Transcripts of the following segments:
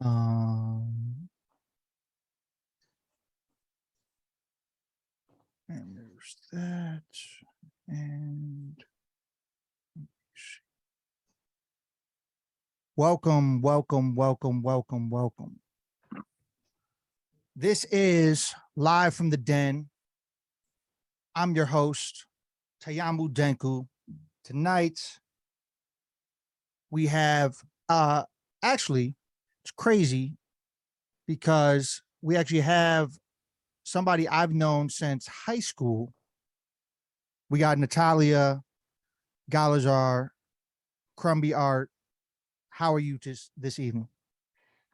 Um, and there's that. And welcome, welcome, welcome, welcome, welcome. This is Live from the Den. I'm your host, Tayamu Denku. Tonight, we have, actually, it's crazy because we actually have somebody I've known since high school. We got Natalia, Galazar, Crumby Art. How are you this evening?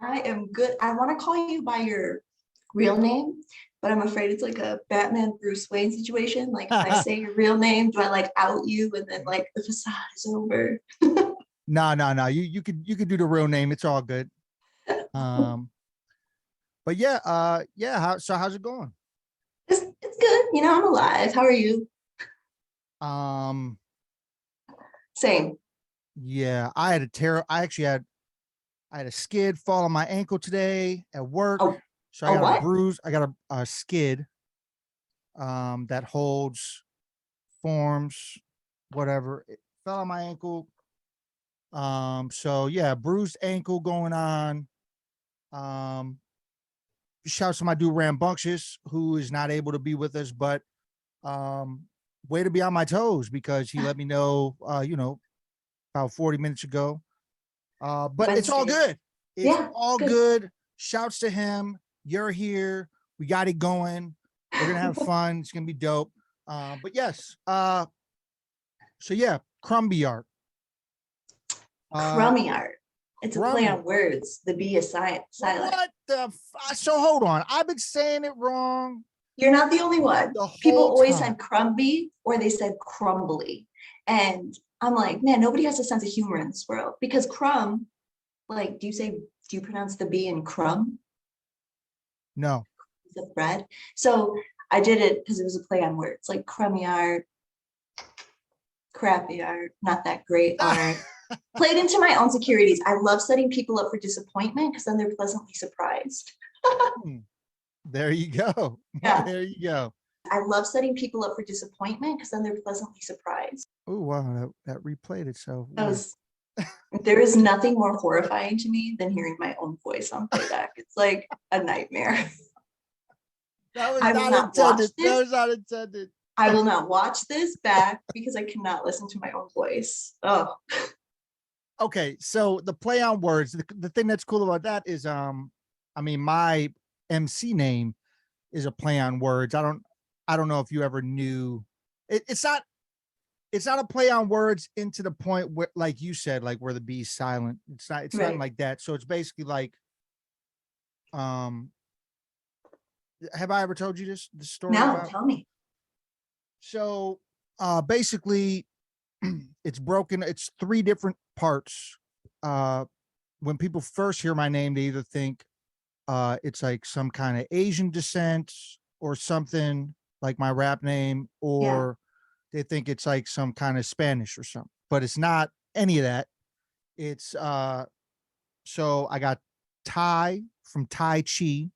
I am good. I want to call you by your real name, but I'm afraid it's like a Batman Bruce Wayne situation. Like if I say your real name, do I like out you and then like the facade is over? No. You could do the real name. It's all good. But yeah, how's it going? It's good. You know, I'm alive. How are you? Same. Yeah, I had a I had a skid fall on my ankle today at work. Oh, so I got what? a bruise. I got a skid that holds forms, whatever. It fell on my ankle. So yeah, bruised ankle going on. Shouts to my dude Rambunctious, who is not able to be with us, but way to be on my toes because he let me know about 40 minutes ago. But it's all good. It's all good. Shouts to him. You're here. We got it going. We're gonna have fun. It's gonna be dope. But yes. So yeah, Crumby Art. Crummy Art. It's a play on words. The B is silent. What the? So hold on. I've been saying it wrong. You're not the only one. People always said crumby or they said crumbly. And I'm like, man, nobody has a sense of humor in this world because crumb, like, do you pronounce the B in crumb? No. The bread. So I did it because it was a play on words, like crummy art, crappy art, not that great art. Played into my own securities. I love setting people up for disappointment because then they're pleasantly surprised. There you go. Yeah. There you go. I love setting people up for disappointment because then they're pleasantly surprised. Oh, wow. That replayed itself. There is nothing more horrifying to me than hearing my own voice on playback. It's like a nightmare. That was not intended. That was not intended. I will not watch this back because I cannot listen to my own voice. Oh. Okay, so the play on words, the thing that's cool about that is my MC name is a play on words. I don't know if you ever knew it's not a play on words into the point where, like you said, like where the B is silent. It's not like that. So it's basically like have I ever told you this story? No, tell me. So basically it's broken. It's three different parts. When people first hear my name, they either think it's like some kind of Asian descent or something like my rap name, or they think it's like some kind of Spanish or something, but it's not any of that. It's so I got Tai from Tai Chi.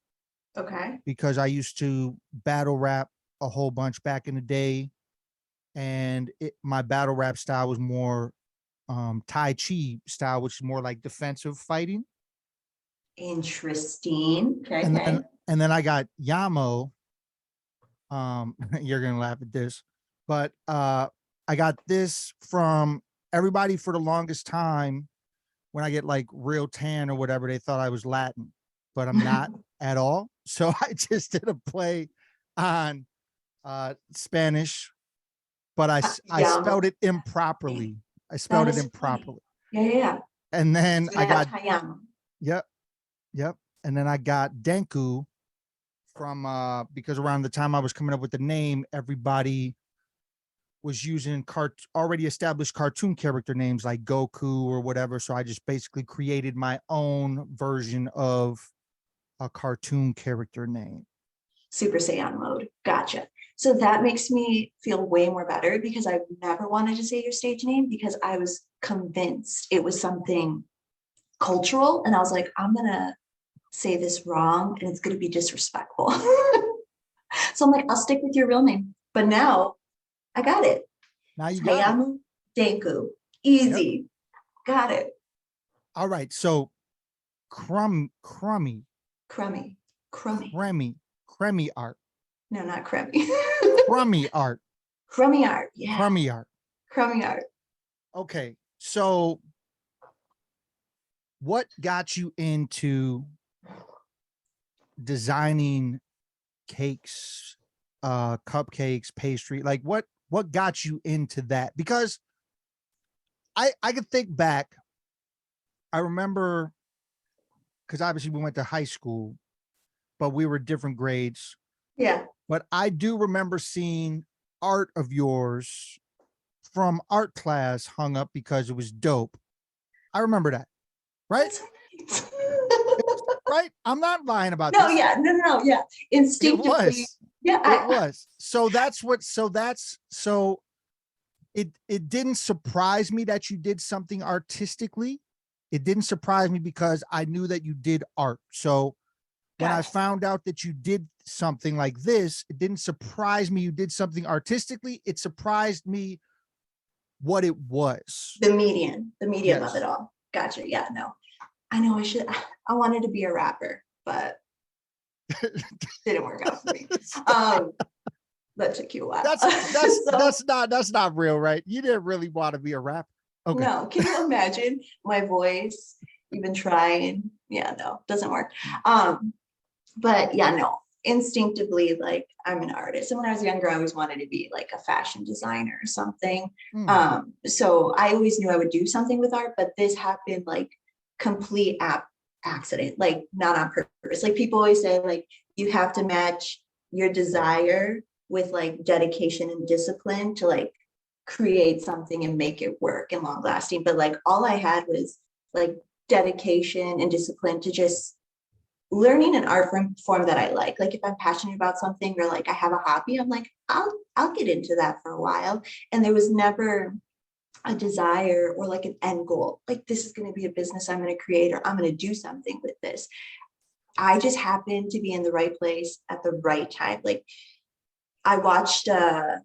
Okay. Because I used to battle rap a whole bunch back in the day. And my battle rap style was more Tai Chi style, which is more like defensive fighting. Interesting. Okay. And then I got Yamo. You're gonna laugh at this, but I got this from everybody for the longest time. When I get like real tan or whatever, they thought I was Latin, but I'm not at all. So I just did a play on Spanish. But I spelled it improperly. Yeah. And then so I got Yep. And then I got Denku from because around the time I was coming up with the name, everybody was using already established cartoon character names like Goku or whatever. So I just basically created my own version of a cartoon character name. Super Saiyan mode. Gotcha. So that makes me feel way more better because I've never wanted to say your stage name because I was convinced it was something cultural. And I was like, I'm gonna say this wrong and it's gonna be disrespectful. So I'm like, I'll stick with your real name. But now I got it. Now you got it. Denku. Easy. Yep. Got it. All right. So crummy art. No, not crummy. Crummy art. Crummy art. Yeah. Crummy art. Crummy art. Okay. So what got you into designing cakes, cupcakes, pastry? Like what got you into that? Because I could think back. I remember, because obviously we went to high school, but we were different grades. Yeah. But I do remember seeing art of yours from art class hung up because it was dope. I remember that. Right? Right? I'm not lying about no, this. Yeah. No. Yeah. Instinctively. It was. Yeah. It was. So it didn't surprise me that you did something artistically. It didn't surprise me because I knew that you did art. So when I found out that you did something like this, it didn't surprise me you did something artistically. It surprised me what it was. The medium of it all. Gotcha. Yeah, no. I know I wanted to be a rapper, but didn't work out for me. That took you a while. That's not real, right? You didn't really want to be a rapper. Okay. No, can you imagine my voice even trying? Yeah, no, doesn't work. But yeah, no, instinctively, like I'm an artist. And when I was younger, I always wanted to be like a fashion designer or something. So I always knew I would do something with art, but this happened like complete accident, like not on purpose. Like people always say, like, you have to match your desire with like dedication and discipline to like create something and make it work and long lasting. But like all I had was like dedication and discipline to just learning an art form that I like. Like if I'm passionate about something or like I have a hobby, I'm like, I'll get into that for a while. And there was never a desire or like an end goal. Like this is going to be a business I'm going to create or I'm going to do something with this. I just happened to be in the right place at the right time. Like I watched a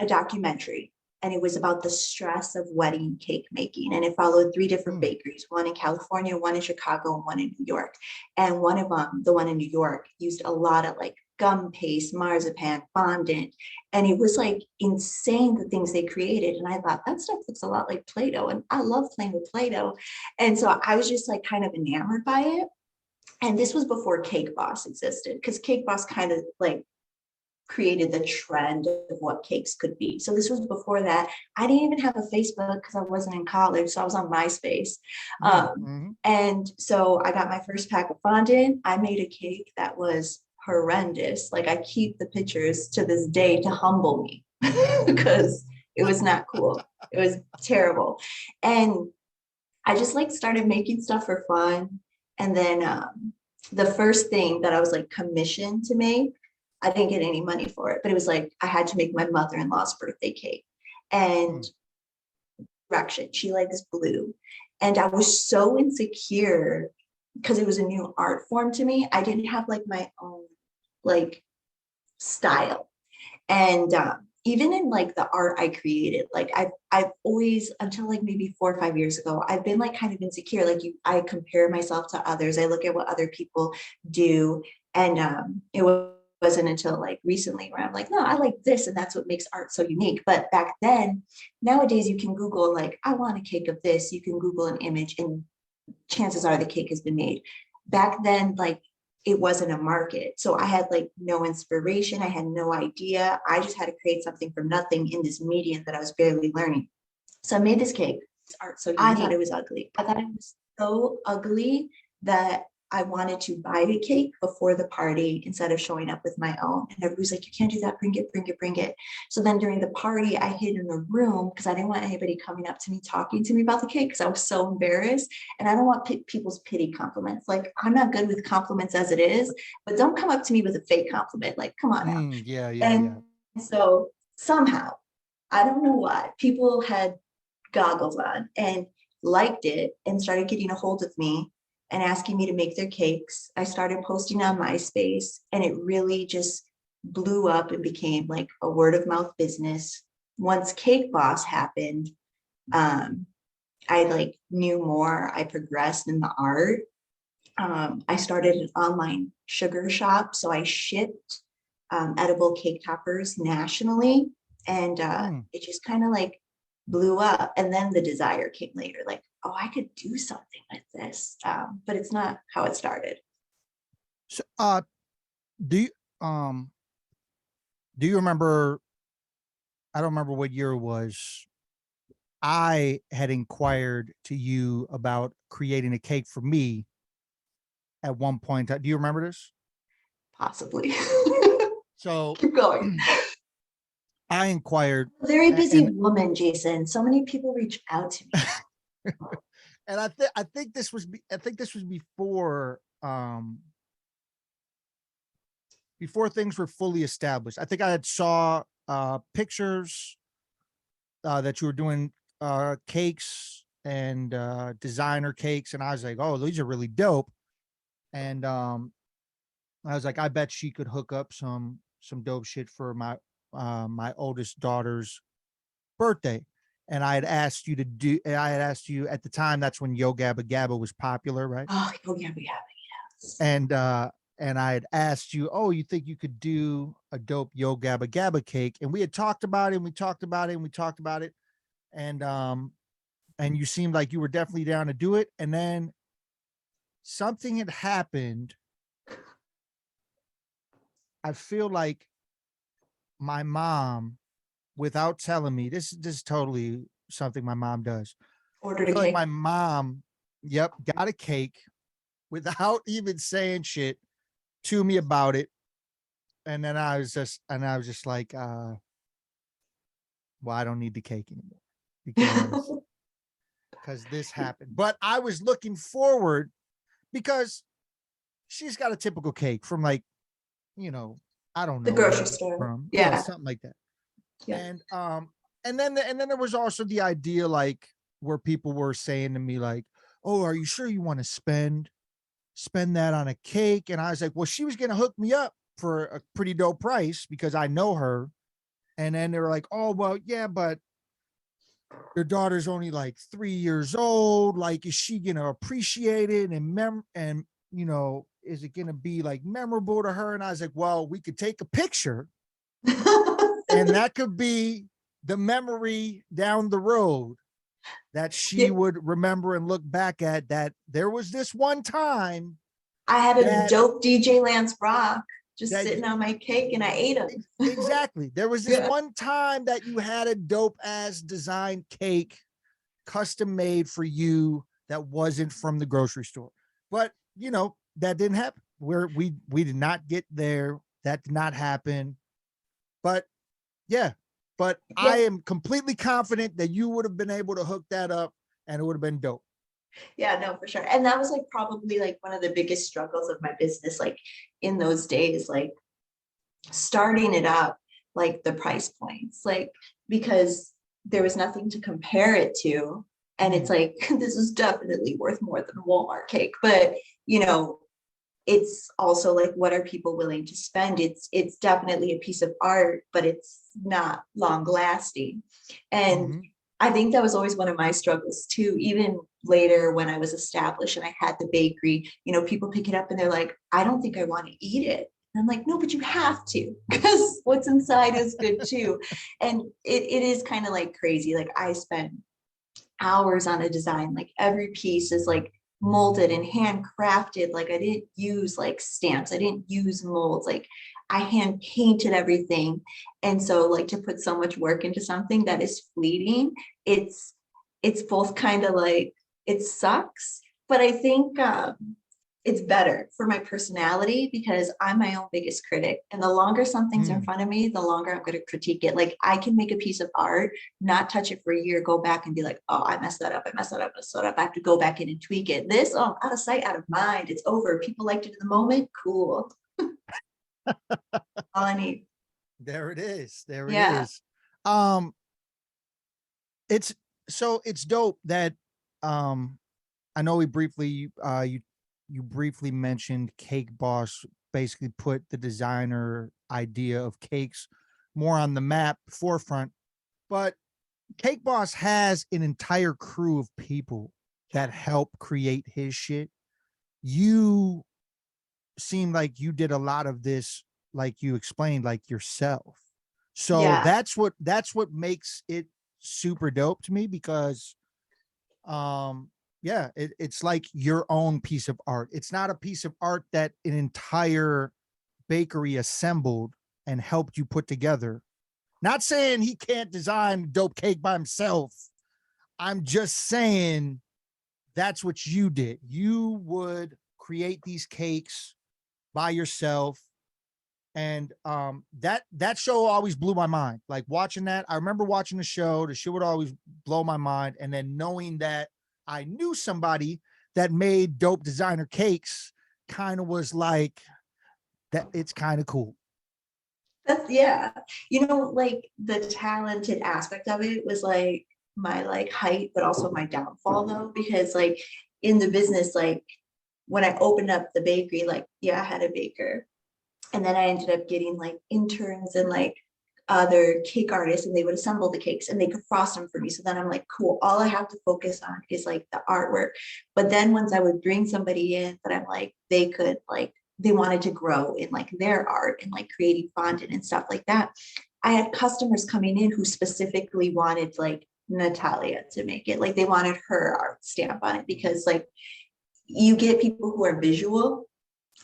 documentary and it was about the stress of wedding cake making. And it followed 3 different bakeries, one in California, one in Chicago, and one in New York. And one of them, the one in New York, used a lot of like gum paste, marzipan, fondant. And it was like insane the things they created. And I thought that stuff looks a lot like Play-Doh. And I love playing with Play-Doh. And so I was just like kind of enamored by it. And this was before Cake Boss existed, because Cake Boss kind of like created the trend of what cakes could be. So this was before that. I didn't even have a Facebook because I wasn't in college. So I was on MySpace. And so I got my first pack of fondant. I made a cake that was horrendous. Like I keep the pictures to this day to humble me because it was not cool. It was terrible. And I just like started making stuff for fun. And then the first thing that I was like commissioned to make, I didn't get any money for it, but it was like I had to make my mother-in-law's birthday cake. And direction, she likes blue. And I was so insecure because it was a new art form to me. I didn't have like my own like style. And even in like the art I created, like I've always, until like maybe 4 or 5 years ago, I've been like kind of insecure. Like I compare myself to others. I look at what other people do. And it wasn't until like recently where I'm like, no, I like this. And that's what makes art so unique. But back then, nowadays you can Google like, I want a cake of this. You can Google an image and chances are the cake has been made. Back then, like it wasn't a market. So I had like no inspiration. I had no idea. I just had to create something from nothing in this medium that I was barely learning. So I made this cake. It's art. So I thought it was ugly. I thought it was so ugly that I wanted to buy the cake before the party instead of showing up with my own. And everybody's like, you can't do that. Bring it, bring it, bring it. So then during the party, I hid in a room because I didn't want anybody coming up to me, talking to me about the cake because I was so embarrassed. And I don't want people's pity compliments. Like, I'm not good with compliments as it is, but don't come up to me with a fake compliment. Like, come on now. Yeah. So somehow, I don't know why, people had goggles on and liked it and started getting a hold of me and asking me to make their cakes. I started posting on MySpace, and it really just blew up and became like a word of mouth business. Once Cake Boss happened, I like knew more. I progressed in the art. I started an online sugar shop, so I shipped edible cake toppers nationally, and it just kind of like blew up. And then the desire came later, like, oh, I could do something with this, but it's not how it started. So, do you remember? I don't remember what year it was. I had inquired to you about creating a cake for me at one point. Do you remember this? Possibly. So keep going. I inquired. Very busy woman, Jason. So many people reach out to me. And I think this was before before things were fully established. I think I had saw pictures that you were doing cakes and designer cakes, and I was like, oh, these are really dope. And I was like, I bet she could hook up some dope shit for my my oldest daughter's birthday. And I had asked you at the time, that's when Yo Gabba Gabba was popular, right? Oh, yeah, we have it, yes. And I had asked you, oh, you think you could do a dope Yo Gabba Gabba cake? And we had talked about it, and we talked about it, and we talked about it. And you seemed like you were definitely down to do it. And then something had happened. I feel like my mom, without telling me, this is totally something my mom does. Ordered I a feel like cake. my mom, got a cake without even saying shit to me about it. And then I was just like, well, I don't need the cake anymore because this happened. But I was looking forward because she's got a typical cake from like, I don't The know where grocery store. from. Yeah, Yeah. something like that. Yeah. And then there was also the idea like where people were saying to me like, "Oh, are you sure you want to spend that on a cake?" And I was like, "Well, she was going to hook me up for a pretty dope price because I know her." And then they were like, "Oh, well, yeah, but your daughter's only like 3 years old. Like, is she going to appreciate it and is it going to be like memorable to her?" And I was like, "Well, we could take a picture and that could be the memory down the road that she would remember and look back at, that there was this one time I had a dope DJ Lance Rock just sitting on my cake and I ate him." Exactly. There was this one time that you had a dope ass design cake custom made for you that wasn't from the grocery store. But that didn't happen. We did not get there. That did not happen. But I am completely confident that you would have been able to hook that up and it would have been dope. Yeah, no, for sure. And that was like probably like one of the biggest struggles of my business, like in those days, like starting it up, like the price points, like because there was nothing to compare it to. And it's like, this is definitely worth more than a Walmart cake. But it's also like, what are people willing to spend? It's definitely a piece of art, but it's not long lasting. And I think that was always one of my struggles too. Even later when I was established and I had the bakery, people pick it up and they're like, I don't think I want to eat it. And I'm like, no, but you have to, because what's inside is good too. And it is kind of like crazy. Like I spent hours on a design, like every piece is like molded and handcrafted. Like I didn't use like stamps, I didn't use molds, like I hand painted everything. And so like to put so much work into something that is fleeting, it's both kind of like, it sucks, but I think it's better for my personality because I'm my own biggest critic. And the longer something's in front of me, the longer I'm going to critique it. Like I can make a piece of art, not touch it for a year, go back and be like, oh, I messed that up. I have to go back in and tweak it. This, oh, out of sight, out of mind. It's over. People liked it in the moment. Cool. All I need. There it is. There it is. It's dope that I know we briefly you briefly mentioned Cake Boss basically put the designer idea of cakes more on the map forefront, but Cake Boss has an entire crew of people that help create his shit. You seem like you did a lot of this, like you explained, like yourself. So Yeah. that's what makes it super dope to me because yeah, it's like your own piece of art. It's not a piece of art that an entire bakery assembled and helped you put together. Not saying he can't design dope cake by himself. I'm just saying that's what you did. You would create these cakes by yourself. And that show always blew my mind. Like watching that, I remember watching the show would always blow my mind. And then knowing that I knew somebody that made dope designer cakes kind of was like that. It's kind of cool. That's yeah. Like the talented aspect of it was like my like height, but also my downfall though, because like in the business, like when I opened up the bakery, like yeah, I had a baker. And then I ended up getting like interns and like other cake artists, and they would assemble the cakes and they could frost them for me. So then I'm like, cool, all I have to focus on is like the artwork. But then once I would bring somebody in that I'm like, they could like, they wanted to grow in like their art and like creating fondant and stuff like that. I had customers coming in who specifically wanted like Natalia to make it. Like they wanted her art stamp on it because like you get people who are visual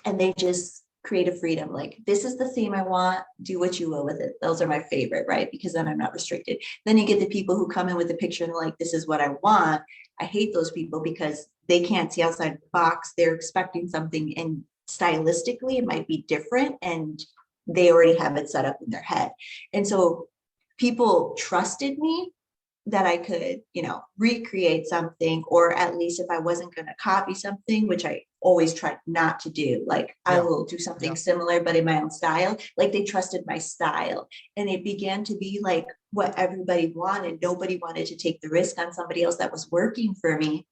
and they just creative freedom. Like, this is the theme I want, do what you will with it. Those are my favorite, right? Because then I'm not restricted. Then you get the people who come in with a picture and like, this is what I want. I hate those people because they can't see outside the box. They're expecting something, and stylistically, it might be different, and they already have it set up in their head. And so people trusted me that I could, recreate something, or at least if I wasn't going to copy something, which I always tried not to do, like I Yeah. will do something similar, but in my own style. Like they trusted my style, and it began to be like what everybody wanted. Nobody wanted to take the risk on somebody else that was working for me,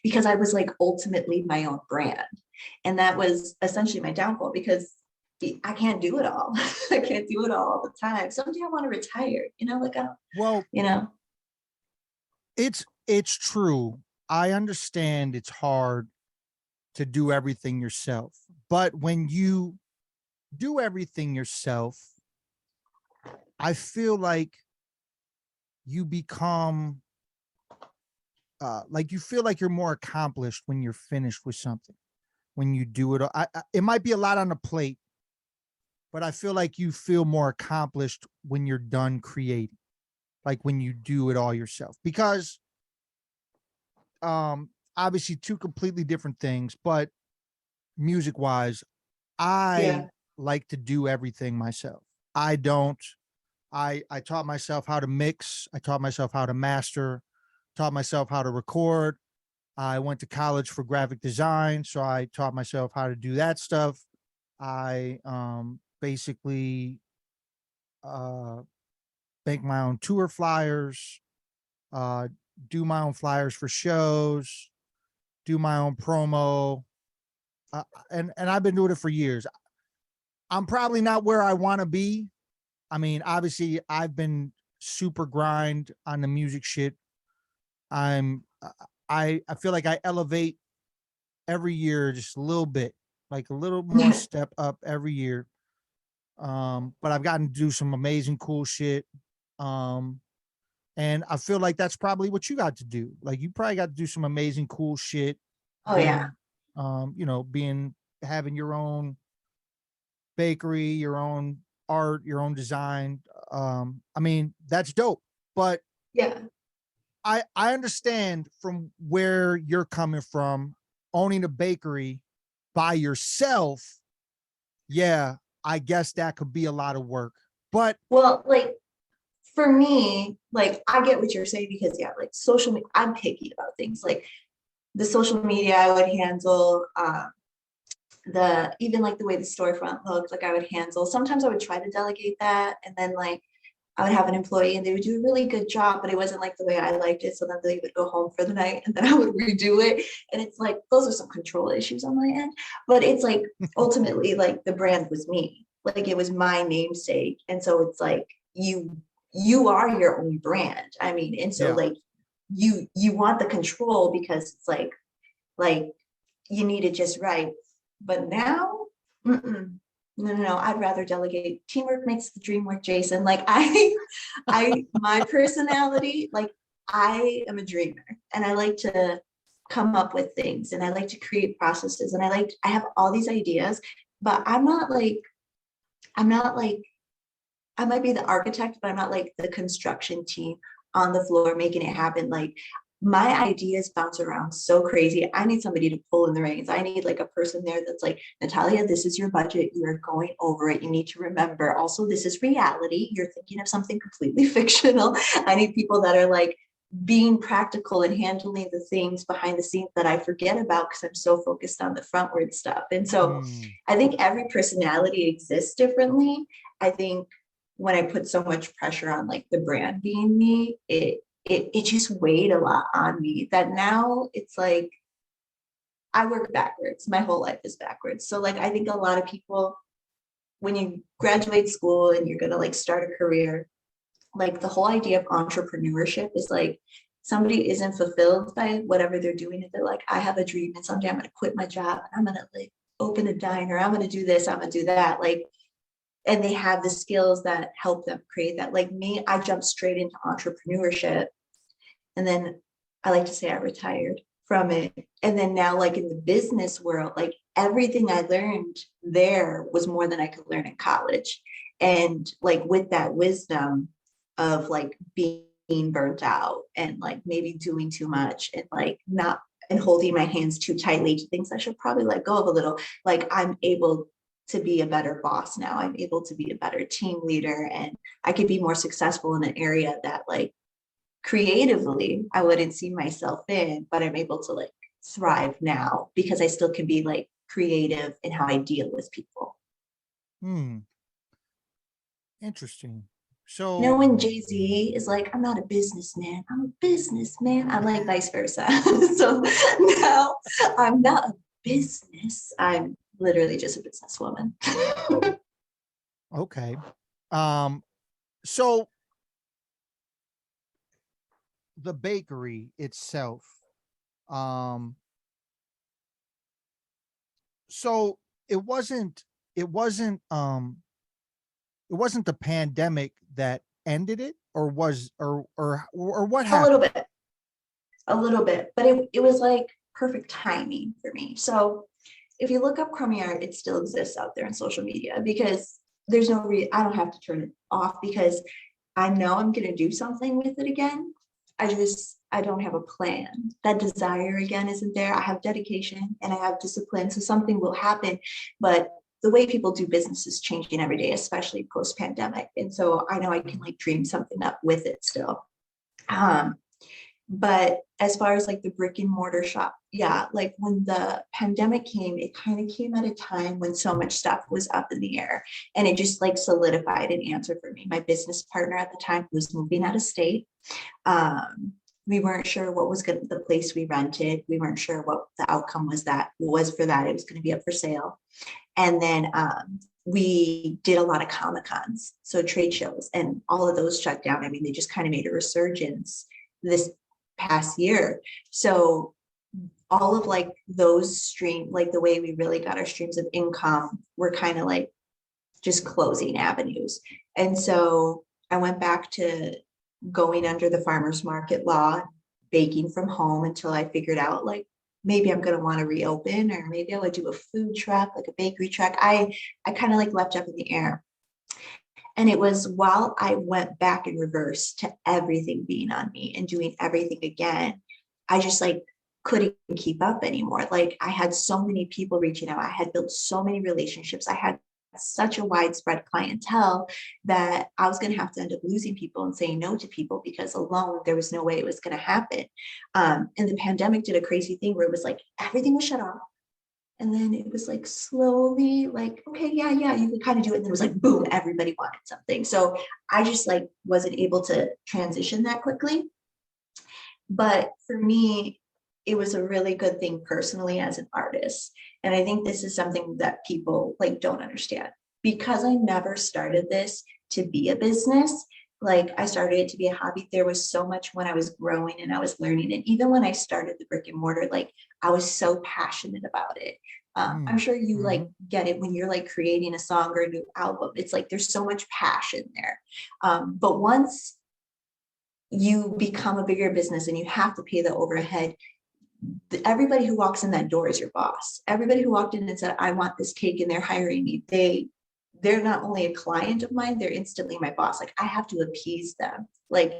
because I was like ultimately my own brand. And that was essentially my downfall because I can't do it all. I can't do it all the time. Someday I want to retire, like I don't, Well, it's true. I understand it's hard to do everything yourself, but when you do everything yourself, I feel like you become like you feel like you're more accomplished when you're finished with something. When you do it, it might be a lot on the plate, but I feel like you feel more accomplished when you're done creating, like when you do it all yourself. Because obviously two completely different things, but music wise, I yeah. like to do everything myself. I don't. I taught myself how to mix. I taught myself how to master. Taught myself how to record. I went to college for graphic design, so I taught myself how to do that stuff. I basically uh, make my own tour flyers, uh, do my own flyers for shows, do my own promo, and I've been doing it for years. I'm probably not where I want to be. I mean, obviously, I've been super grind on the music shit. I'm I feel like I elevate every year just a little bit, like a little more step up every year. But I've gotten to do some amazing cool shit. Um, and I feel like that's probably what you got to do. Like you probably got to do some amazing cool shit. Oh yeah. Being, being having your own bakery, your own art, your own design. I mean, that's dope. But Yeah. I understand from where you're coming from, owning a bakery by yourself. Yeah, I guess that could be a lot of work. But Well, like for me, like I get what you're saying because yeah, like social media, I'm picky about things. Like the social media I would handle, the even like the way the storefront looked, like I would handle. Sometimes I would try to delegate that, and then like I would have an employee and they would do a really good job, but it wasn't like the way I liked it. So then they would go home for the night and then I would redo it. And it's like, those are some control issues on my end. But it's like, ultimately, like the brand was me. Like it was my namesake. And so it's like, you are your own brand. I mean, and so Yeah. like you want the control because it's like you need it just right. But now, no, I'd rather delegate. Teamwork makes the dream work, Jason. Like my personality, like I am a dreamer and I like to come up with things and I like to create processes and I have all these ideas, but I'm not like, I might be the architect, but I'm not like the construction team on the floor making it happen. Like my ideas bounce around so crazy. I need somebody to pull in the reins. I need like a person there that's like, Natalia, this is your budget. You are going over it. You need to remember also, this is reality. You're thinking of something completely fictional. I need people that are like being practical and handling the things behind the scenes that I forget about because I'm so focused on the frontward stuff. And so I think every personality exists differently. I think when I put so much pressure on like the brand being me, it just weighed a lot on me that now it's like I work backwards. My whole life is backwards. So like I think a lot of people, when you graduate school and you're gonna like start a career, like the whole idea of entrepreneurship is like somebody isn't fulfilled by whatever they're doing. And they're like, I have a dream and someday I'm gonna quit my job and I'm gonna like open a diner, I'm gonna do this, I'm gonna do that. Like, and they have the skills that help them create that. Like me, I jumped straight into entrepreneurship. And then I like to say I retired from it. And then now, like in the business world, like everything I learned there was more than I could learn in college. And like with that wisdom of like being burnt out and like maybe doing too much and like not and holding my hands too tightly to things I should probably let go of a little, like I'm able to be a better boss now. I'm able to be a better team leader and I could be more successful in an area that like creatively I wouldn't see myself in, but I'm able to like thrive now because I still can be like creative in how I deal with people. Interesting. You know, So when Jay-Z is like, I'm not a businessman, I'm a businessman, I'm like vice versa. So now I'm not a business, I'm literally just a businesswoman. okay. So the bakery itself, um, so it wasn't it wasn't it wasn't the pandemic that ended it, or was or what A little happened? bit, a little bit, but it was like perfect timing for me. So if you look up Crumby Art, it still exists out there on social media because there's no I don't have to turn it off because I know I'm going to do something with it again. I don't have a plan. That desire again isn't there. I have dedication and I have discipline. So something will happen, but the way people do business is changing every day, especially post pandemic. And so I know I can like dream something up with it still. Um, but as far as like the brick and mortar shop, yeah, like when the pandemic came, it kind of came at a time when so much stuff was up in the air and it just like solidified an answer for me. My business partner at the time was moving out of state. We weren't sure what was going to the place we rented. We weren't sure what the outcome was for that. It was going to be up for sale. And then we did a lot of Comic Cons, so trade shows, and all of those shut down. I mean, they just kind of made a resurgence this past year. So all of like those stream, like the way we really got our streams of income were kind of like just closing avenues. And so I went back to going under the farmer's market law, baking from home until I figured out like maybe I'm going to want to reopen, or maybe I would do a food truck, like a bakery truck. I kind of like left up in the air. And it was while I went back in reverse to everything being on me and doing everything again, I just like couldn't keep up anymore. Like I had so many people reaching out. I had built so many relationships. I had such a widespread clientele that I was going to have to end up losing people and saying no to people because alone there was no way it was going to happen. And the pandemic did a crazy thing where it was like everything was shut off. And then it was like slowly like, okay, yeah, you could kind of do it. And it was like, boom, everybody wanted something. So I just like wasn't able to transition that quickly. But for me, it was a really good thing personally as an artist. And I think this is something that people like don't understand. Because I never started this to be a business, like I started it to be a hobby. There was so much when I was growing and I was learning. And even when I started the brick and mortar, like I was so passionate about it. I'm sure you like get it when you're like creating a song or a new album. It's like there's so much passion there. But once you become a bigger business and you have to pay the overhead, everybody who walks in that door is your boss. Everybody who walked in and said, I want this cake and they're hiring me, they're not only a client of mine, they're instantly my boss. Like I have to appease them. Like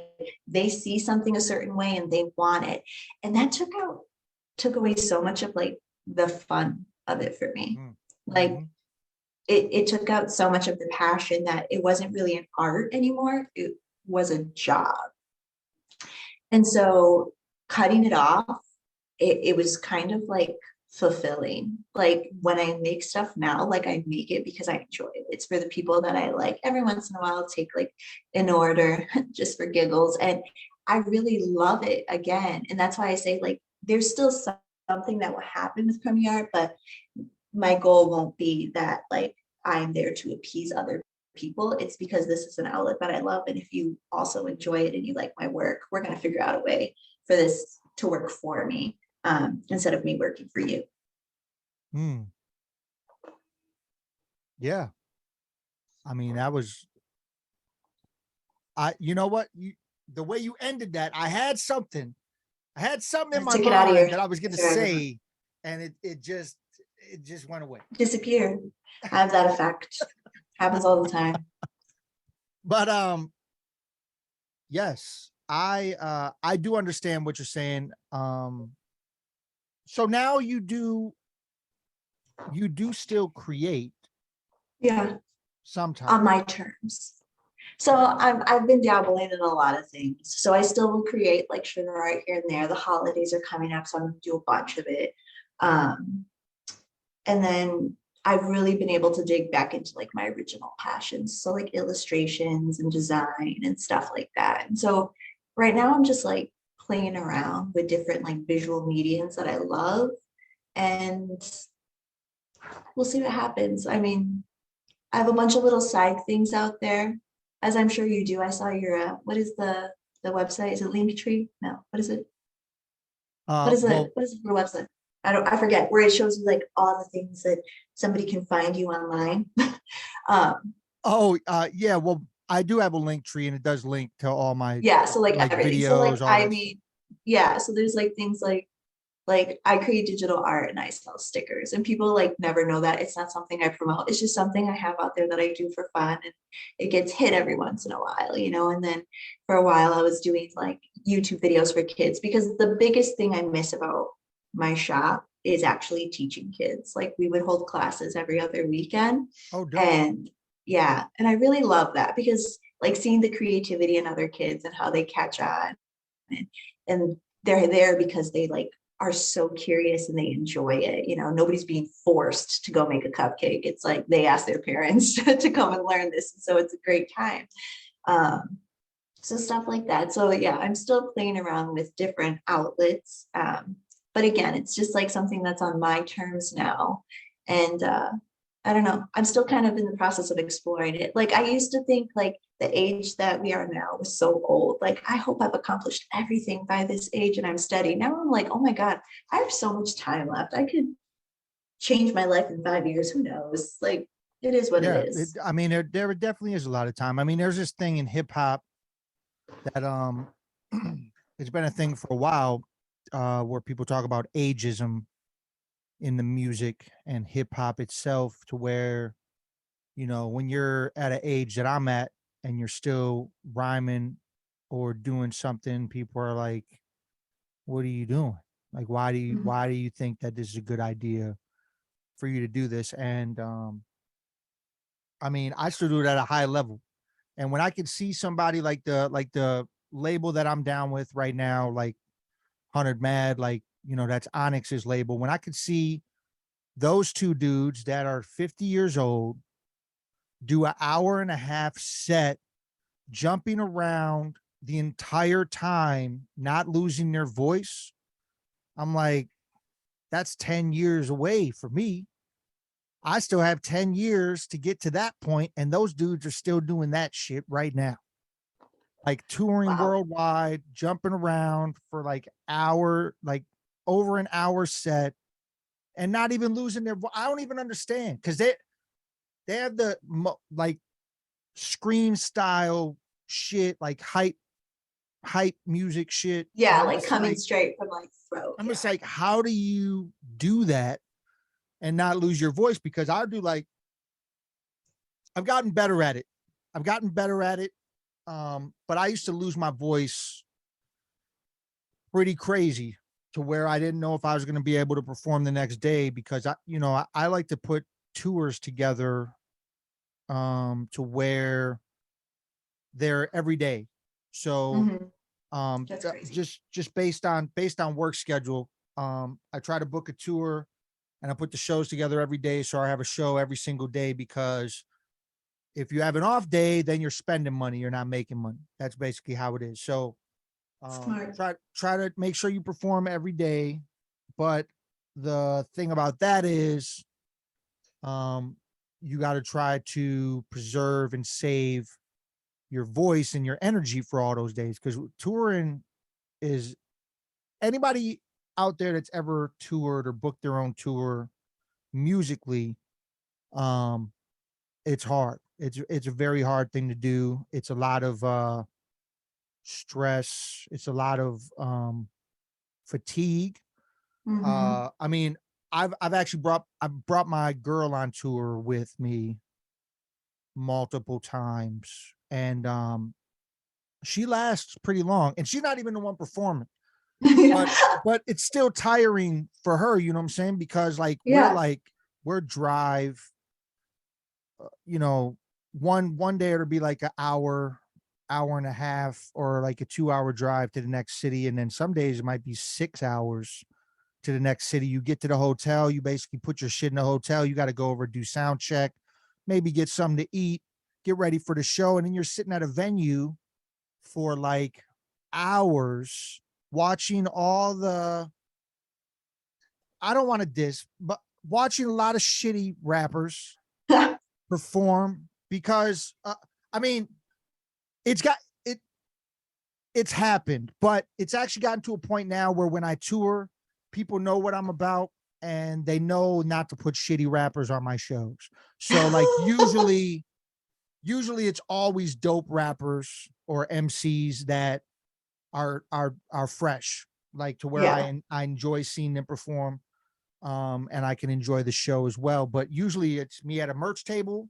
they see something a certain way and they want it. And that took away so much of like the fun of it for me. Like it took out so much of the passion that it wasn't really an art anymore. It was a job. And so cutting it off, it was kind of like fulfilling. Like when I make stuff now, like I make it because I enjoy it. It's for the people that I like. Every once in a while, I'll take like an order just for giggles. And I really love it again. And that's why I say like there's still something that will happen with Crumby Art, but my goal won't be that like I'm there to appease other people. It's because this is an outlet that I love. And if you also enjoy it and you like my work, we're going to figure out a way for this to work for me instead of me working for you. Yeah. I mean, that was, you know what? The way you ended that, I had something in my mind that I was going to say, and it just went away. Disappear. I have that effect. Happens all the time. But yes, I do understand what you're saying. So now you do still create. Yeah. Sometimes. On my terms. So I've been dabbling in a lot of things. So I still will create like sugar art here and there. The holidays are coming up, so I'm gonna do a bunch of it. And then I've really been able to dig back into like my original passions. So like illustrations and design and stuff like that. And so right now I'm just like playing around with different like visual mediums that I love. And we'll see what happens. I mean, I have a bunch of little side things out there, as I'm sure you do. I saw your, what is the website? Is it Linktree? No, what is it? What is it? What is your website? I forget, where it shows you like all the things that somebody can find you online. Yeah, well, I do have a Linktree and it does link to all my so like everything. videos. So like, I mean, so there's like things like I create digital art and I sell stickers, and people like never know that. It's not something I promote. It's just something I have out there that I do for fun, and it gets hit every once in a while, and then for a while I was doing like YouTube videos for kids, because the biggest thing I miss about my shop is actually teaching kids. Like we would hold classes every other weekend. And yeah, and I really love that, because like seeing the creativity in other kids and how they catch on, and they're there because they like are so curious and they enjoy it. Nobody's being forced to go make a cupcake. It's like they ask their parents to come and learn this. So it's a great time. So stuff like that. So yeah, I'm still playing around with different outlets. But again, it's just like something that's on my terms now. And I don't know, I'm still kind of in the process of exploring it. Like I used to think like the age that we are now was so old. Like, I hope I've accomplished everything by this age and I'm steady. Now I'm like, oh my God, I have so much time left. I could change my life in 5 years. Who knows? Like, it is what it is. I mean, there definitely is a lot of time. I mean, there's this thing in hip hop that it's been a thing for a while, where people talk about ageism in the music and hip hop itself, to where, when you're at an age that I'm at and you're still rhyming or doing something, people are like, what are you doing? Like, why do you think that this is a good idea for you to do this? And I mean, I still do it at a high level. And when I can see somebody like the label that I'm down with right now, like 100 Mad, like, that's Onyx's label, when I could see those two dudes that are 50 years old do an hour and a half set jumping around the entire time, not losing their voice. I'm like, that's 10 years away for me. I still have 10 years to get to that point, and those dudes are still doing that shit right now. Like touring Wow. worldwide, jumping around for like hour, like over an hour set, and not even losing their voice. I don't even understand because they have the like scream style shit, like hype music shit. Yeah, And I'm like just coming like, straight from like throat. I'm Yeah. just like, how do you do that and not lose your voice? Because I do like, I've gotten better at it. I've gotten better at it. But I used to lose my voice pretty crazy to where I didn't know if I was going to be able to perform the next day because I like to put tours together to where they're every day. So Mhm. That's crazy. just based on work schedule, I try to book a tour and I put the shows together every day. So I have a show every single day because if you have an off day, then you're spending money, you're not making money. That's basically how it is. So Smart. try to make sure you perform every day. But the thing about that is um you got to try to preserve and save your voice and your energy for all those days because touring is anybody out there that's ever toured or booked their own tour musically, um it's hard. It's a very hard thing to do. It's a lot of stress. It's a lot of fatigue. Hmm. I mean, I've actually I've brought my girl on tour with me multiple times, and she lasts pretty long, and she's not even the one performing. But Yeah. but it's still tiring for her. You know what I'm saying? Because Yeah. we're drive. You know, one day it'll be like an hour and a half, or like a 2 hour drive to the next city, and then some days it might be 6 hours to the next city. You get to the hotel, you basically put your shit in the hotel. You got to go over, do sound check, maybe get something to eat, get ready for the show. And then you're sitting at a venue for like hours watching all the, I don't want to diss, but watching a lot of shitty rappers perform because, I mean, it's got, it, it's happened, but it's actually gotten to a point now where when I tour, people know what I'm about and they know not to put shitty rappers on my shows. So like usually it's always dope rappers or MCs that are fresh, like to where Yeah. I enjoy seeing them perform, and I can enjoy the show as well. But usually it's me at a merch table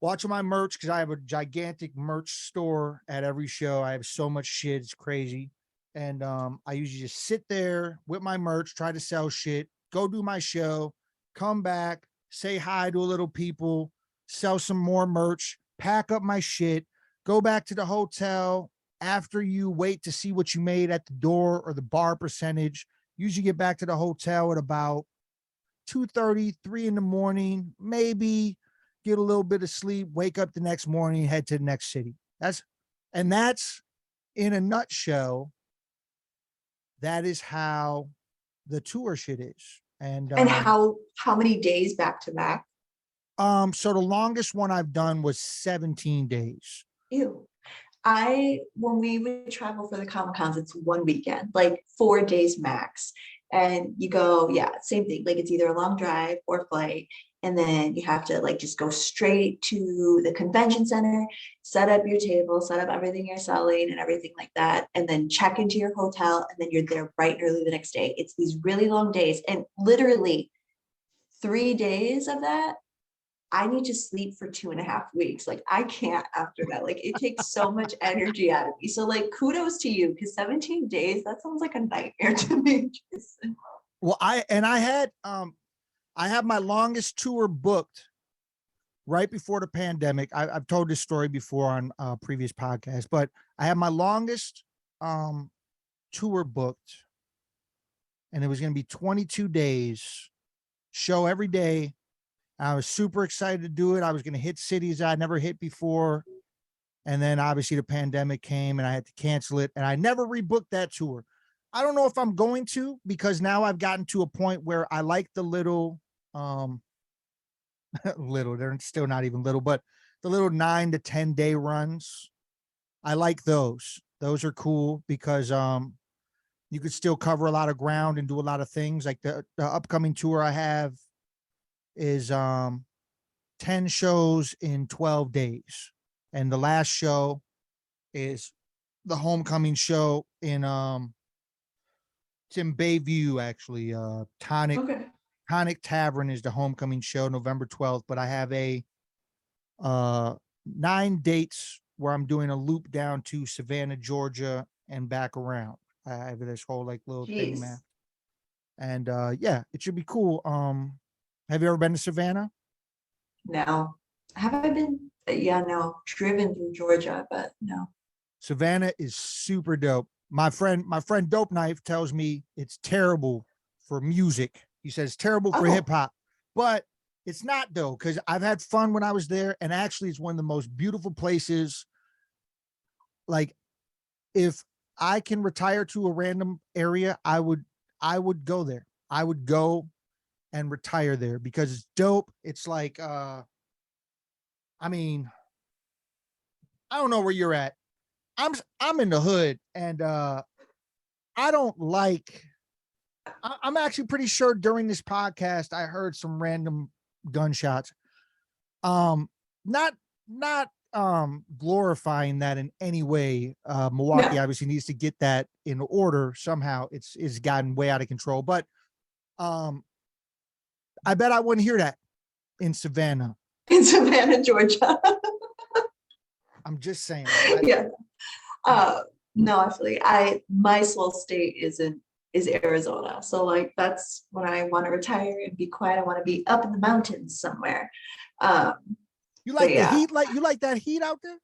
watching my merch because I have a gigantic merch store at every show. I have so much shit, it's crazy. And I usually just sit there with my merch, try to sell shit, go do my show, come back, say hi to a little people, sell some more merch, pack up my shit, go back to the hotel. After you wait to see what you made at the door or the bar percentage, usually get back to the hotel at about 2:30, 3 in the morning, maybe get a little bit of sleep, wake up the next morning, head to the next city. That's in a nutshell, that is how the tour shit is. And And how many days back to back? so the longest one I've done was 17 days. Ew. When we would travel for the Comic Cons, it's one weekend, like 4 days max. And you go, yeah, same thing. Like it's either a long drive or flight. And then you have to like just go straight to the convention center, set up your table, set up everything you're selling and everything like that. And then check into your hotel. And then you're there bright and early the next day. It's these really long days. And literally 3 days of that I need to sleep for 2.5 weeks. Like I can't after that. Like it takes so much energy out of me. So like kudos to you because 17 days, that sounds like a nightmare to me. Jason. Well, I have my longest tour booked right before the pandemic. I've told this story before on previous podcasts, but I have my longest um tour booked, and it was going to be 22 days show every day. I was super excited to do it. I was going to hit cities I never hit before. And then obviously the pandemic came and I had to cancel it. And I never rebooked that tour. I don't know if I'm going to, because now I've gotten to a point where I like the little, little, they're still not even little, but the little 9 to 10 day runs. I like those. Those are cool because you could still cover a lot of ground and do a lot of things. Like the upcoming tour I have is 10 shows in 12 days. And the last show is the homecoming show in it's in Bayview, actually. Tonic Tavern is the homecoming show, November 12th. But I have a 9 dates where I'm doing a loop down to Savannah, Georgia, and back around. I have this whole like little thing, man. And yeah, it should be cool. Have you ever been to Savannah? No. Have I been? Yeah, no. Driven through Georgia, but no. Savannah is super dope. My friend Dope Knife tells me it's terrible for music. He says terrible for hip hop, but it's not though, because I've had fun when I was there, and actually it's one of the most beautiful places. Like, if I can retire to a random area, I would go there. I would go and retire there because it's dope. It's like I mean, I don't know where you're at. I'm in the hood, and I don't like. I'm actually pretty sure during this podcast I heard some random gunshots. Not glorifying that in any way. Milwaukee obviously needs to get that in order somehow. It's gotten way out of control, but I bet I wouldn't hear that in Savannah. In Savannah, Georgia. I'm just saying. Yeah. No, actually, my soul state is Arizona. So like that's when I want to retire and be quiet. I want to be up in the mountains somewhere. You like the heat? Like you like that heat out there?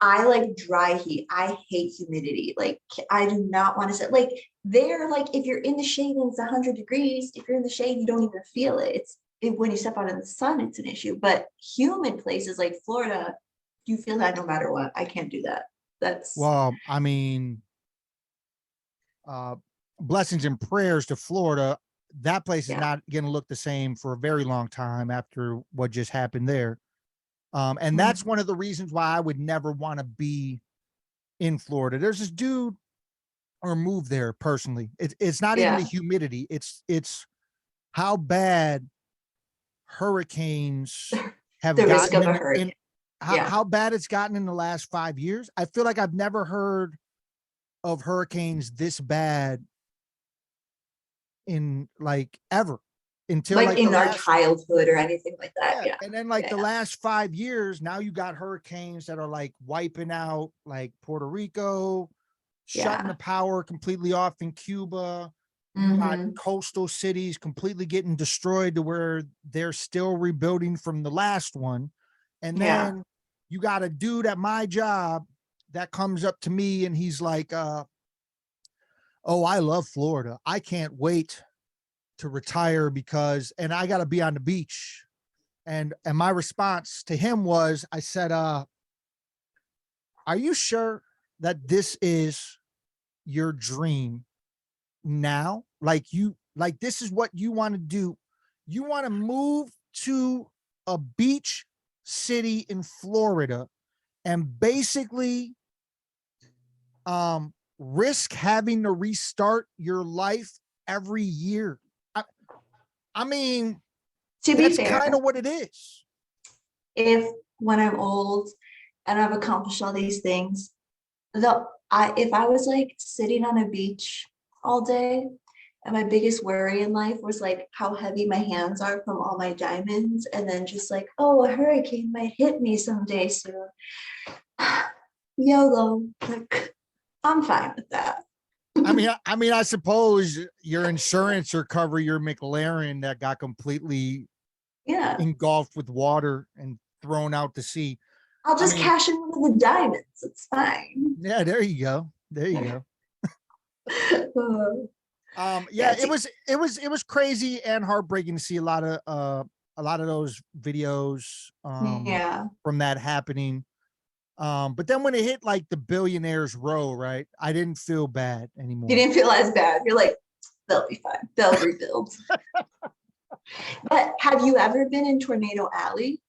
I like dry heat. I hate humidity. Like I do not want to sit like there. Like if you're in the shade and it's 100 degrees, if you're in the shade, you don't even feel it. When you step out in the sun, it's an issue. But humid places like Florida, you feel that no matter what. I can't do that. Well, I mean, blessings and prayers to Florida. That place is not going to look the same for a very long time after what just happened there. And that's one of the reasons why I would never want to be in Florida. There's this dude or move there personally. It's not even the humidity. It's how bad hurricanes have the risk gotten of a hurricane. How bad it's gotten in the last 5 years. I feel like I've never heard of hurricanes this bad in like ever until like in our childhood or anything like that. Yeah. And then like the last 5 years, now you got hurricanes that are like wiping out like Puerto Rico, shutting the power completely off in Cuba. You got coastal cities completely getting destroyed to where they're still rebuilding from the last one. And then you got a dude at my job that comes up to me and he's like, oh, I love Florida. I can't wait to retire because, and I got to be on the beach. And my response to him was, I said, are you sure that this is your dream now? Like this is what you want to do. You want to move to a beach city in Florida and basically risk having to restart your life every year. I mean, to be fair, kind of what it is. If when I'm old and I've accomplished all these things, if I was like sitting on a beach all day and my biggest worry in life was like how heavy my hands are from all my diamonds, and then just like, oh, a hurricane might hit me someday soon. YOLO, like I'm fine with that. I mean, I suppose your insurance will cover your McLaren that got completely engulfed with water and thrown out to sea. I'll just cash in one of the diamonds. It's fine. Yeah, there you go. There you go. Yeah, it was crazy and heartbreaking to see a lot of those videos Yeah. from that happening. But then when it hit like the billionaires row, right, I didn't feel bad anymore. You didn't feel as bad. You're like, they'll be fine. They'll rebuild. But have you ever been in Tornado Alley?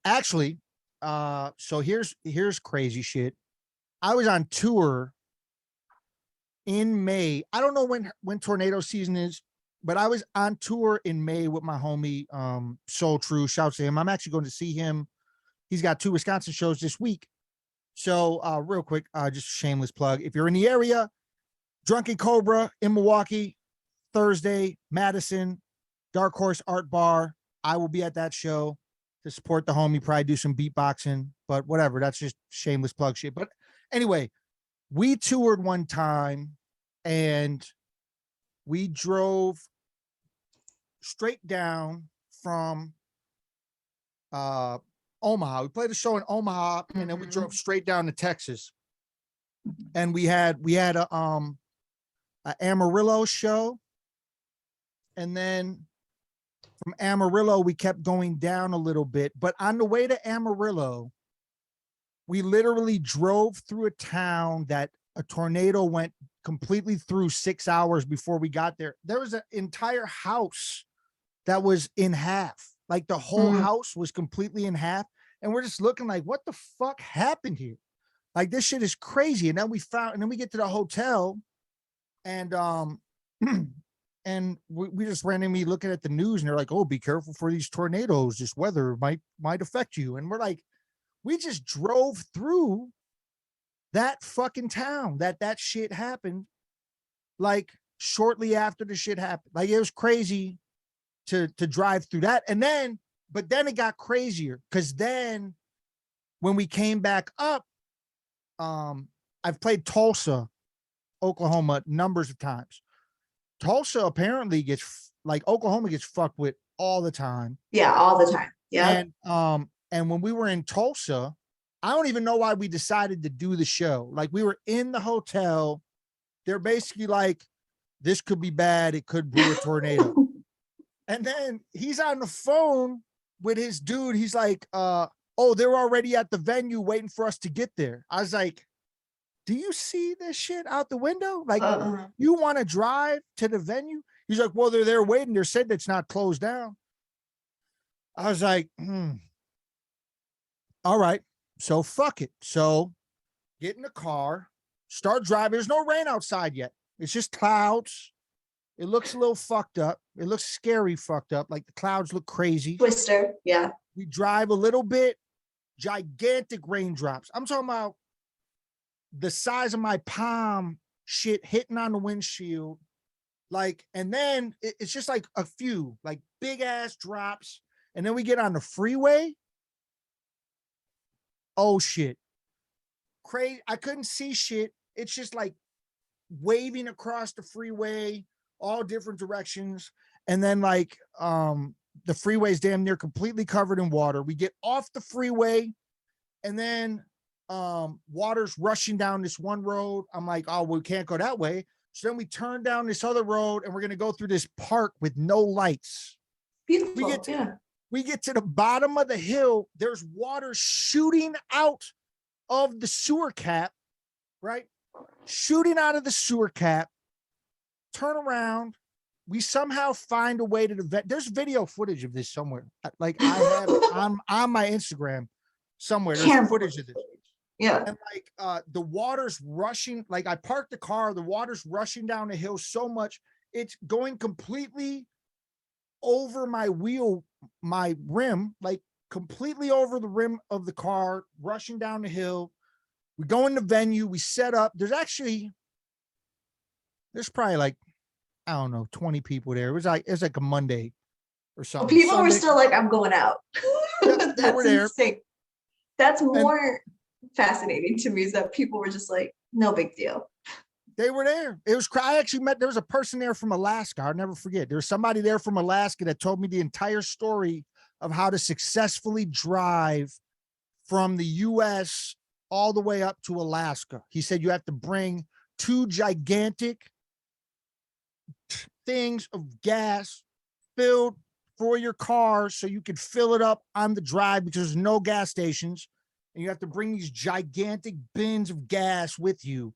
Actually, so here's crazy shit. I was on tour in May. I don't know when tornado season is, but I was on tour in May with my homie Soul True. Shouts to him. I'm actually going to see him. He's got 2 Wisconsin shows this week. So real quick, just a shameless plug. If you're in the area, Drunken Cobra in Milwaukee, Thursday, Madison, Dark Horse Art Bar. I will be at that show to support the homie, probably do some beatboxing, but whatever. That's just shameless plug shit. But anyway, we toured one time and we drove straight down from Omaha. We played a show in Omaha and then we drove straight down to Texas. And we had a Amarillo show. And then from Amarillo, we kept going down a little bit. But on the way to Amarillo, we literally drove through a town that a tornado went completely through 6 hours before we got there. There was an entire house that was in half. Like the whole house was completely in half. And we're just looking like, what the fuck happened here? Like this shit is crazy. And then we get to the hotel and and we just randomly looking at the news and they're like, oh, be careful for these tornadoes. This weather might affect you. And we're like, we just drove through that fucking town that shit happened. Like shortly after the shit happened. Like it was crazy to drive through that. And then, but then it got crazier because then when we came back up, I've played Tulsa, Oklahoma numbers of times. Tulsa apparently Oklahoma gets fucked with all the time. Yeah, all the time. Yeah. And when we were in Tulsa, I don't even know why we decided to do the show. Like we were in the hotel. They're basically like, this could be bad. It could brew a tornado. And then he's on the phone with his dude. He's like, oh, they're already at the venue waiting for us to get there. I was like, do you see this shit out the window? Like, you want to drive to the venue? He's like, well, they're there waiting. They said it's not closed down. I was like, all right. So fuck it. So get in the car, start driving. There's no rain outside yet. It's just clouds. It looks a little fucked up. It looks scary fucked up. Like the clouds look crazy. Twister. Yeah. We drive a little bit, gigantic raindrops. I'm talking about the size of my palm shit hitting on the windshield. Like, and then it's just like a few like big ass drops. And then we get on the freeway. Oh shit. Crazy. I couldn't see shit. It's just like waving across the freeway, all different directions. And then like, the freeway's damn near completely covered in water. We get off the freeway and then, water's rushing down this one road. I'm like, oh, we can't go that way. So then we turn down this other road and we're going to go through this park with no lights. Beautiful. We get to the bottom of the hill. There's water shooting out of the sewer cap, right? Shooting out of the sewer cap. Turn around. We somehow find a way to the vet. There's video footage of this somewhere. Like I have it on my Instagram somewhere. There's footage of this. Yeah. And like the water's rushing. Like I parked the car, the water's rushing down the hill so much. It's going completely over my wheel, my rim, like completely over the rim of the car, rushing down the hill. We go in the venue, we set up. There's probably like, I don't know, 20 people there. It was like a Monday or something. Well, people were still like, I'm going out. Yeah, they were there. Insane. That's more fascinating to me is that people were just like, no big deal. They were there. It was, I actually met, there was a person there from Alaska. I'll never forget. There was somebody there from Alaska that told me the entire story of how to successfully drive from the US all the way up to Alaska. He said you have to bring 2 gigantic things of gas filled for your car so you could fill it up on the drive because there's no gas stations. And you have to bring these gigantic bins of gas with you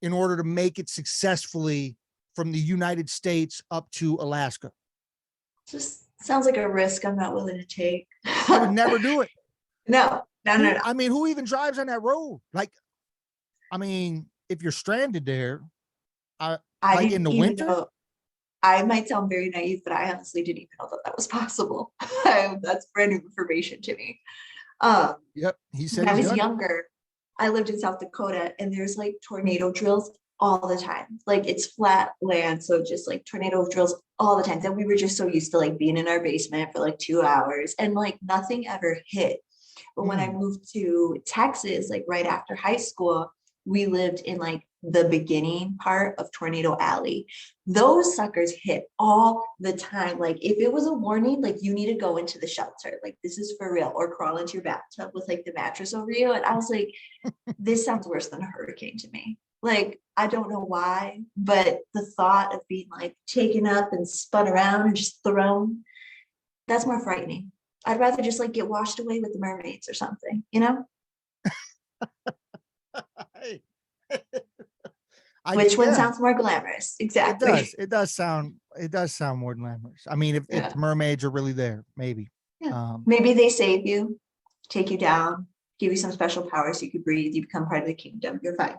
in order to make it successfully from the United States up to Alaska. Just sounds like a risk I'm not willing to take. I would never do it. No. I mean, who even drives on that road? Like, I mean, if you're stranded there, I like didn't in the even winter. know. I might sound very naive, but I honestly didn't even know that that was possible. That's brand new information to me. Yep, he said when I was younger, I lived in South Dakota, and there's like tornado drills all the time. Like it's flat land, so just like tornado drills all the time. That we were just so used to like being in our basement for like 2 hours, and like nothing ever hit. But when I moved to Texas, like right after high school, we lived in like the beginning part of Tornado Alley. Those suckers hit all the time. Like if it was a warning, like you need to go into the shelter, like this is for real, or crawl into your bathtub with like the mattress over you. And I was like, this sounds worse than a hurricane to me. Like, I don't know why, but the thought of being like taken up and spun around and just thrown, that's more frightening. I'd rather just like get washed away with the mermaids or something, you know? Which one sounds more glamorous? Exactly. It does sound more glamorous. I mean, if mermaids are really there, maybe. Yeah. Maybe they save you, take you down, give you some special powers so you could breathe, you become part of the kingdom. You're fine.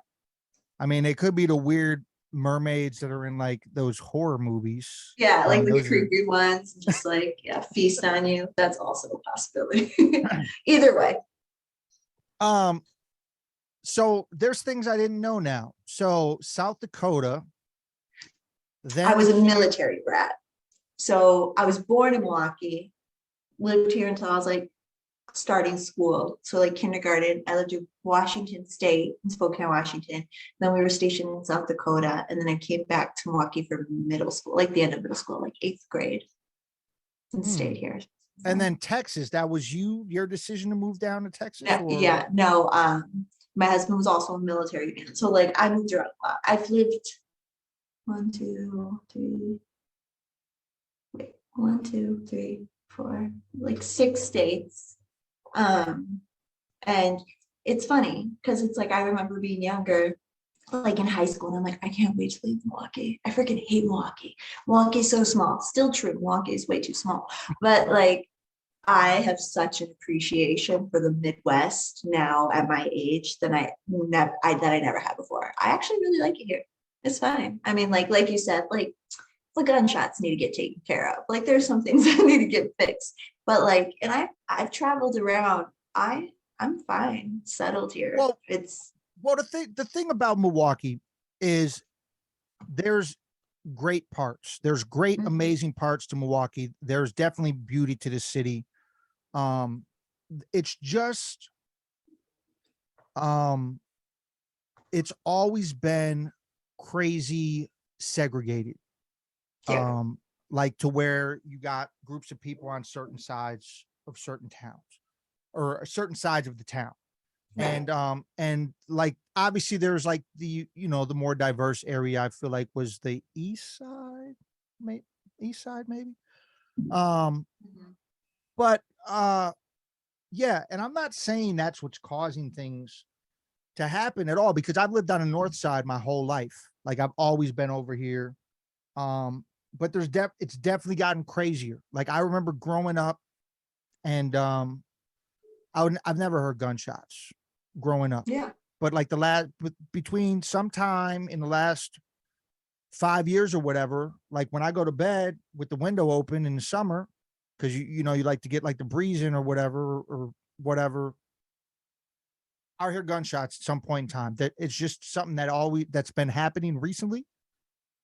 I mean, it could be the weird mermaids that are in like those horror movies. Yeah, like the creepy ones, just like feast on you. That's also a possibility. Either way. So there's things I didn't know now. So South Dakota. Then I was a military brat. So I was born in Milwaukee, lived here until I was like starting school. So like kindergarten, I lived in Washington State, in Spokane, Washington. Then we were stationed in South Dakota. And then I came back to Milwaukee for middle school, like the end of middle school, like 8th grade, and stayed here. And then Texas, that was your decision to move down to Texas? No. My husband was also a military man. So like I moved around a lot. I've lived 1, 2, 3, 4, like 6 states. And it's funny because it's like I remember being younger, like in high school, and I'm like, I can't wait to leave Milwaukee. I freaking hate Milwaukee. Milwaukee's so small. Still true. Milwaukee is way too small. But like I have such an appreciation for the Midwest now at my age that I never had before. I actually really like it here. It's fine. I mean, like you said, like the gunshots need to get taken care of. Like there's some things that need to get fixed. But like, and I've traveled around. I'm fine, settled here. Well, the thing about Milwaukee is there's great parts. There's great, amazing parts to Milwaukee. There's definitely beauty to the city. It's just, it's always been crazy segregated. Like to where you got groups of people on certain sides of certain towns or certain sides of the town. And like, obviously there's like the more diverse area, I feel like was the east side, maybe. But yeah, and I'm not saying that's what's causing things to happen at all, because I've lived on the north side my whole life. Like I've always been over here. But it's definitely gotten crazier. Like I remember growing up, and I've never heard gunshots growing up. Yeah. But like between sometime in the last 5 years or whatever, like when I go to bed with the window open in the summer, because you like to get like the breeze in or whatever, I hear gunshots at some point in time. That it's just something that's been happening recently.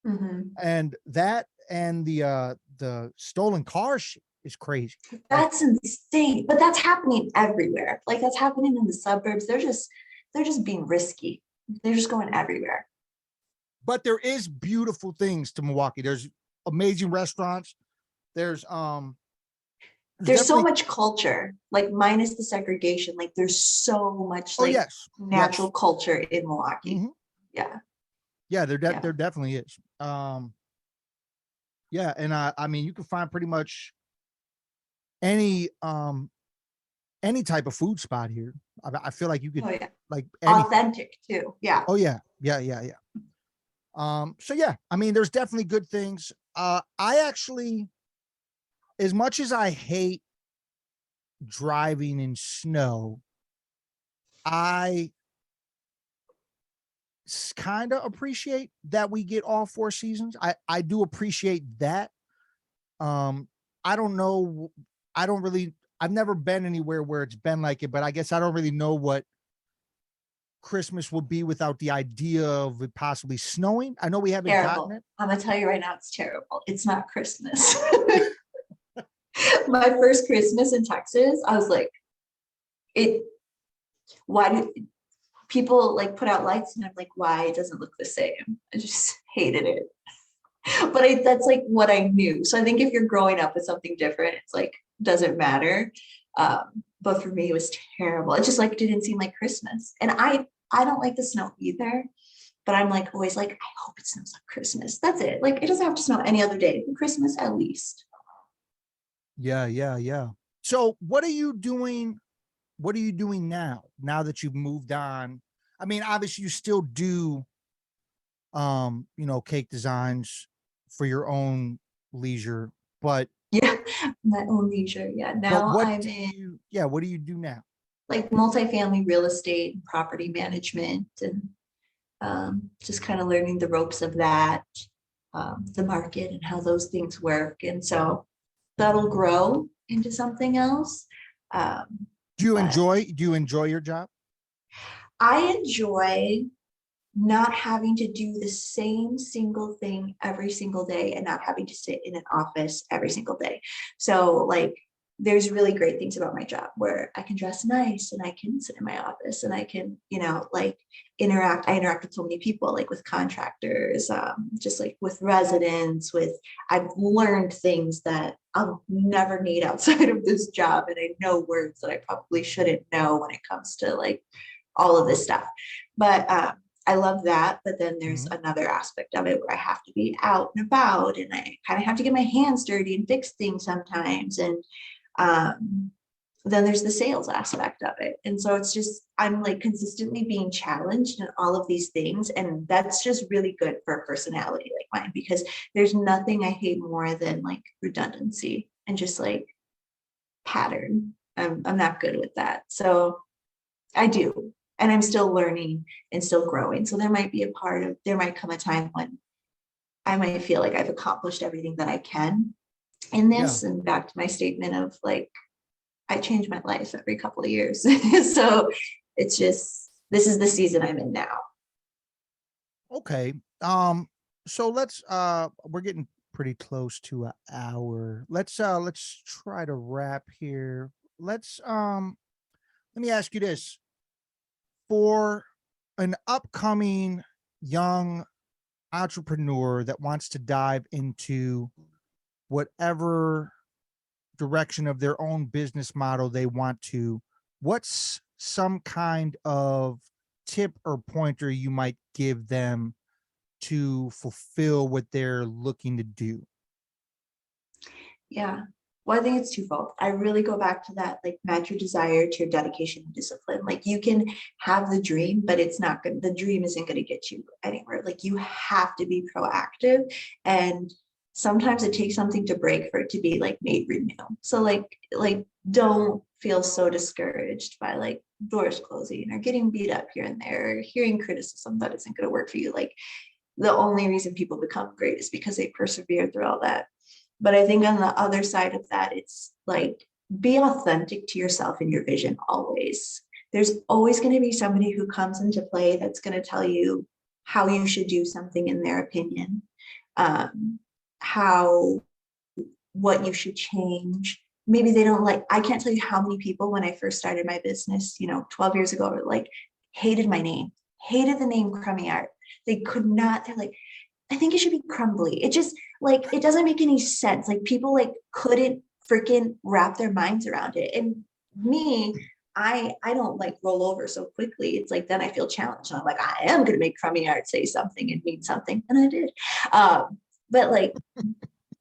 And that and the stolen car shit is crazy. That's insane. But that's happening everywhere. Like that's happening in the suburbs. They're just being risky. They're just going everywhere. But there is beautiful things to Milwaukee. There's amazing restaurants. There's so much culture, like minus the segregation. Like there's so much natural culture in Milwaukee. Yeah. Yeah, there definitely is. Yeah. And I mean, you can find pretty much any type of food spot here. I feel like you could Oh yeah. like any. Authentic too. Yeah. Oh yeah, yeah. So yeah, I mean, there's definitely good things. I actually, as much as I hate driving in snow, I kind of appreciate that we get all four seasons. I do appreciate that. Um, I don't know. I don't really. I've never been anywhere where it's been like it, but I guess I don't really know what Christmas will be without the idea of it possibly snowing. I know we haven't gotten Terrible. it. I'm gonna tell you right now, it's terrible. It's not Christmas. My first Christmas in Texas, I was like, it, why do people like put out lights? And I'm like, why it doesn't look the same? I just hated it. But that's like what I knew. So I think if you're growing up with something different, it's like, doesn't matter. But for me, it was terrible. It just like didn't seem like Christmas. And I don't like the snow either. But I'm like always like, I hope it snows on Christmas. That's it. Like it doesn't have to snow any other day. Christmas at least. Yeah. So what are you doing? What are you doing now? Now that you've moved on? I mean, obviously you still do cake designs for your own leisure, but Yeah, my own leisure. Yeah. Now what I'm do in you yeah, what do you do now? like multifamily real estate and property management and just kind of learning the ropes of that, the market and how those things work. And so that'll grow into something else. But Do you enjoy your job? I enjoy not having to do the same single thing every single day and not having to sit in an office every single day. So like there's really great things about my job where I can dress nice and I can sit in my office and I can, like interact. I interact with so many people, like with contractors, just like with residents, I've learned things that I'll never need outside of this job. And I know words that I probably shouldn't know when it comes to like all of this stuff. But I love that. But then there's Mhm. another aspect of it where I have to be out and about and I kind of have to get my hands dirty and fix things sometimes. And um, then there's the sales aspect of it. And so it's just, I'm like consistently being challenged in all of these things. And that's just really good for a personality like mine, because there's nothing I hate more than like redundancy and just like pattern. I'm not good with that. So I do. And I'm still learning and still growing. So there might come a time when I might feel like I've accomplished everything that I can in Yeah. this. And back to my statement of like, I change my life every couple of years. So it's just, this is the season I'm in now. Okay. So we're getting pretty close to an hour. Let's try to wrap here. Let me ask you this. For an upcoming young entrepreneur that wants to dive into whatever direction of their own business model they want to, what's some kind of tip or pointer you might give them to fulfill what they're looking to do? Yeah. Well, I think it's twofold. I really go back to that, like match your desire to your dedication and discipline. Like you can have the dream, but it's not good. The dream isn't going to get you anywhere. Like you have to be proactive. And sometimes it takes something to break for it to be like made real. So like don't feel so discouraged by like doors closing or getting beat up here and there, or hearing criticism that isn't going to work for you. Like the only reason people become great is because they persevere through all that. But I think on the other side of that, it's like be authentic to yourself and your vision always. There's always going to be somebody who comes into play that's going to tell you how you should do something in their opinion, how, what you should change. Maybe they don't like, I can't tell you how many people when I first started my business, 12 years ago, were like, hated my name, hated the name Crummy Art. They could not, they're like, I think it should be crumbly. It just like it doesn't make any sense. Like people like couldn't freaking wrap their minds around it. And me, I don't like roll over so quickly. It's like then I feel challenged. And I'm like, I am gonna make Crummy Art say something and mean something. And I did. But like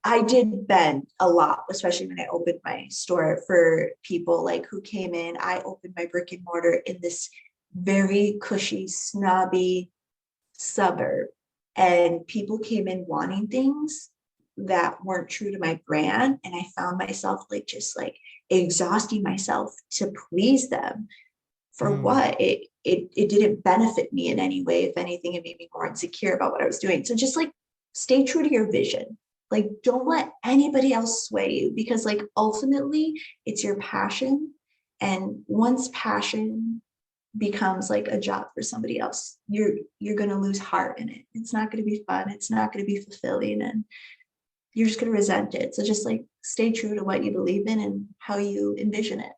I did bend a lot, especially when I opened my store for people like who came in. I opened my brick and mortar in this very cushy, snobby suburb, and people came in wanting things that weren't true to my brand. And I found myself like just like exhausting myself to please them. For what? It didn't benefit me in any way. If anything, it made me more insecure about what I was doing. So just like stay true to your vision. Like don't let anybody else sway you, because like ultimately it's your passion. And once passion becomes like a job for somebody else, you're going to lose heart in it. It's not going to be fun. It's not going to be fulfilling, and you're just going to resent it. So just like stay true to what you believe in and how you envision it.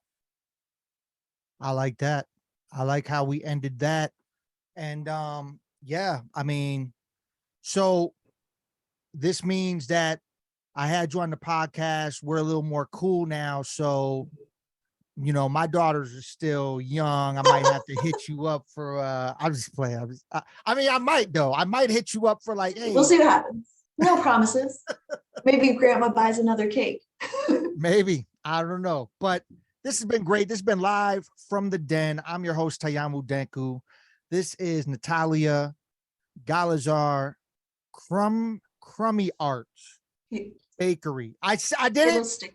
I like that. I like how we ended that. And yeah, I mean, so this means that I had you on the podcast. We're a little more cool now. So, you know, my daughters are still young. I might have to hit you up for I'm just playing. I mean, I might though. I might hit you up for like, hey, We'll see what happens. No promises. Maybe grandma buys another cake. maybe. I don't know. But this has been great. This has been live from the den. I'm your host, Tayamu Denku. This is Natalia, Galazar, Crummy Art Bakery. I did It'll it. stick.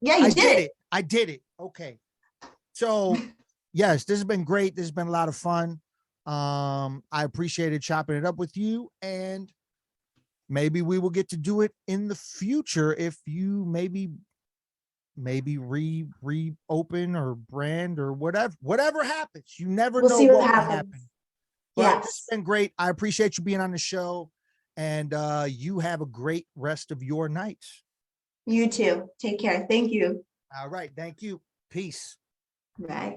Yeah, you did it. I did it. Okay. So yes, this has been great. This has been a lot of fun. I appreciated chopping it up with you, and maybe we will get to do it in the future if you maybe reopen or brand or whatever happens. You never We'll know see what what will happens. happen. But it's Yes. been great. I appreciate you being on the show, and you have a great rest of your night. You too. Take care. Thank you. All right. Thank you. Peace. Bye.